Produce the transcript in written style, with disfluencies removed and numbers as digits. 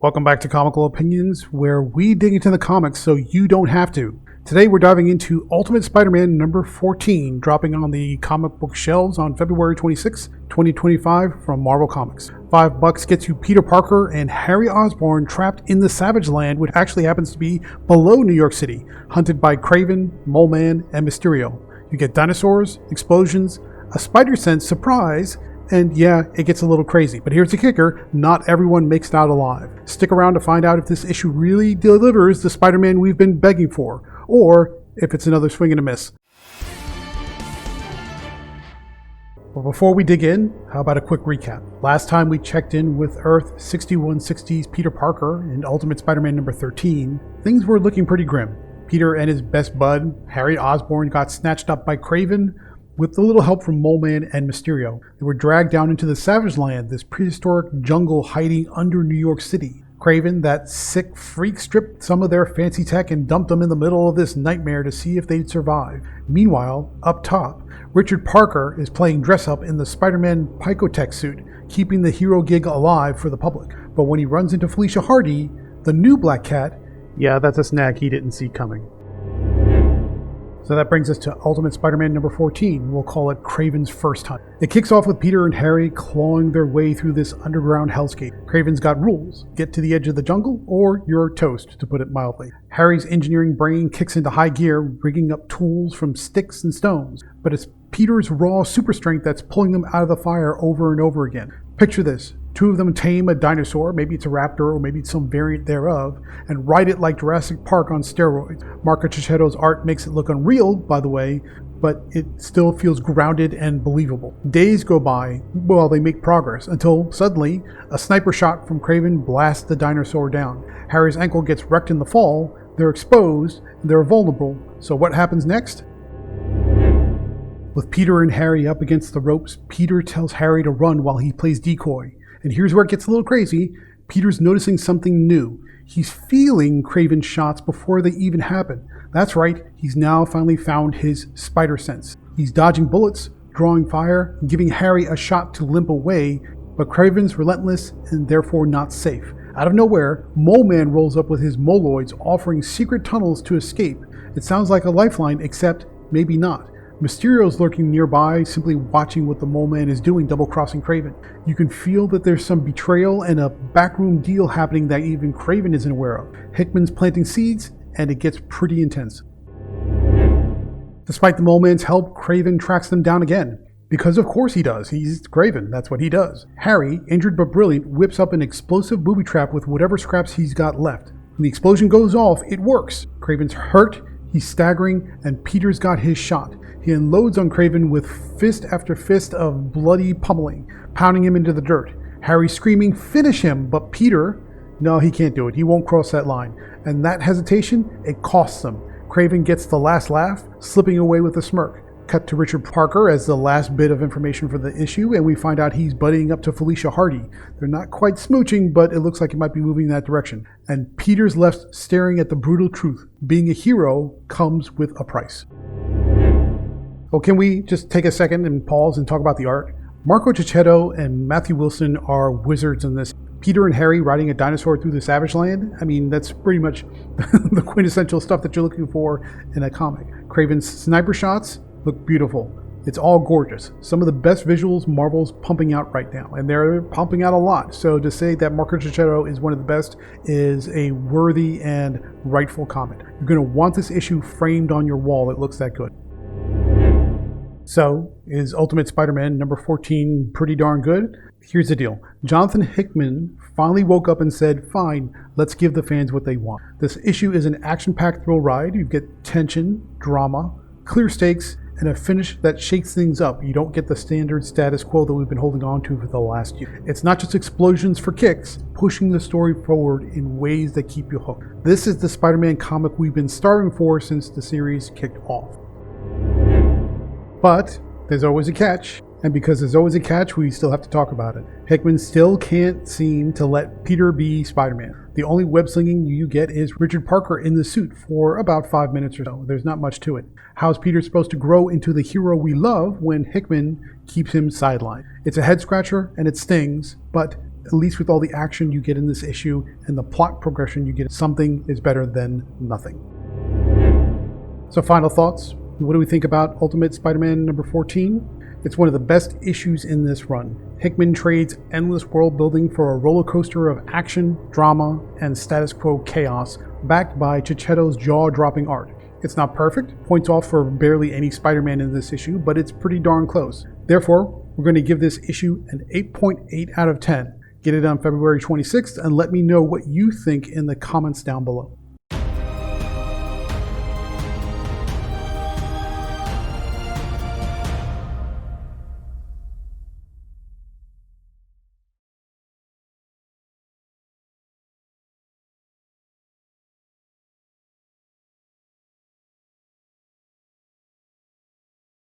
Welcome back to Comical Opinions, where we dig into the comics so you don't have to. Today we're diving into Ultimate Spider-Man number 14, dropping on the comic book shelves on February 26, 2025 from Marvel Comics. $5 gets you Peter Parker and Harry Osborn trapped in the Savage Land, which actually happens to be below New York City, hunted by Kraven, Mole Man, and Mysterio. You get dinosaurs, explosions, a spider-sense surprise, and yeah, it gets a little crazy. But here's the kicker, not everyone makes it out alive. Stick around to find out if this issue really delivers the Spider-Man we've been begging for, or if it's another swing and a miss. But before we dig in, how about a quick recap? Last time we checked in with Earth 6160's Peter Parker in Ultimate Spider-Man number 13, things were looking pretty grim. Peter and his best bud, Harry Osborn, got snatched up by Kraven, with a little help from Mole Man and Mysterio. They were dragged down into the Savage Land, this prehistoric jungle hiding under New York City. Kraven, that sick freak, stripped some of their fancy tech and dumped them in the middle of this nightmare to see if they'd survive. Meanwhile, up top, Richard Parker is playing dress-up in the Spider-Man Picotech suit, keeping the hero gig alive for the public. But when he runs into Felicia Hardy, the new Black Cat, yeah, that's a snag he didn't see coming. So that brings us to Ultimate Spider-Man number 14. We'll call it Kraven's First Hunt. It kicks off with Peter and Harry clawing their way through this underground hellscape. Kraven's got rules. Get to the edge of the jungle, or you're toast, to put it mildly. Harry's engineering brain kicks into high gear, rigging up tools from sticks and stones. But it's Peter's raw super strength that's pulling them out of the fire over and over again. Picture this. Two of them tame a dinosaur, maybe it's a raptor or maybe it's some variant thereof, and ride it like Jurassic Park on steroids. Marco Cicchetto's art makes it look unreal, by the way, but it still feels grounded and believable. Days go by while they make progress, until suddenly, a sniper shot from Kraven blasts the dinosaur down. Harry's ankle gets wrecked in the fall, they're exposed, and they're vulnerable. So what happens next? With Peter and Harry up against the ropes, Peter tells Harry to run while he plays decoy. And here's where it gets a little crazy. Peter's noticing something new. He's feeling Kraven's shots before they even happen. That's right, he's now finally found his spider sense. He's dodging bullets, drawing fire, and giving Harry a shot to limp away, but Kraven's relentless and therefore not safe. Out of nowhere, Mole Man rolls up with his moloids, offering secret tunnels to escape. It sounds like a lifeline, except maybe not. Mysterio's lurking nearby, simply watching what the Mole Man is doing, double-crossing Kraven. You can feel that there's some betrayal and a backroom deal happening that even Kraven isn't aware of. Hickman's planting seeds, and it gets pretty intense. Despite the Mole Man's help, Kraven tracks them down again. Because of course he does. He's Kraven. That's what he does. Harry, injured but brilliant, whips up an explosive booby trap with whatever scraps he's got left. When the explosion goes off, it works. Kraven's hurt, he's staggering, and Peter's got his shot. He unloads on Kraven with fist after fist of bloody pummeling, pounding him into the dirt. Harry screaming, "Finish him!" But Peter, no, he can't do it. He won't cross that line. And that hesitation, it costs him. Kraven gets the last laugh, slipping away with a smirk. Cut to Richard Parker as the last bit of information for the issue, and we find out he's buddying up to Felicia Hardy. They're not quite smooching, but it looks like it might be moving in that direction. And Peter's left staring at the brutal truth. Being a hero comes with a price. Well, can we just take a second and pause and talk about the art? Marco Cicchetto and Matthew Wilson are wizards in this. Peter and Harry riding a dinosaur through the Savage Land, I mean, that's pretty much the quintessential stuff that you're looking for in a comic. Kraven's sniper shots look beautiful. It's all gorgeous. Some of the best visuals Marvel's pumping out right now, and they're pumping out a lot. So to say that Marco Cicchetto is one of the best is a worthy and rightful comment. You're going to want this issue framed on your wall. It looks that good. So, is Ultimate Spider-Man number 14 pretty darn good? Here's the deal. Jonathan Hickman finally woke up and said, fine, let's give the fans what they want. This issue is an action-packed thrill ride. You get tension, drama, clear stakes, and a finish that shakes things up. You don't get the standard status quo that we've been holding on to for the last year. It's not just explosions for kicks, pushing the story forward in ways that keep you hooked. This is the Spider-Man comic we've been starving for since the series kicked off. But there's always a catch, and because there's always a catch, we still have to talk about it. Hickman still can't seem to let Peter be Spider-Man. The only web-slinging you get is Richard Parker in the suit for about 5 minutes or so. There's not much to it. How's Peter supposed to grow into the hero we love when Hickman keeps him sidelined? It's a head-scratcher and it stings, but at least with all the action you get in this issue and the plot progression you get, something is better than nothing. So final thoughts. What do we think about Ultimate Spider-Man number 14? It's one of the best issues in this run. Hickman trades endless world building for a roller coaster of action, drama, and status quo chaos, backed by Cicchetto's jaw-dropping art. It's not perfect, points off for barely any Spider-Man in this issue, but it's pretty darn close. Therefore, we're going to give this issue an 8.8 out of 10. Get it on February 26th and let me know what you think in the comments down below.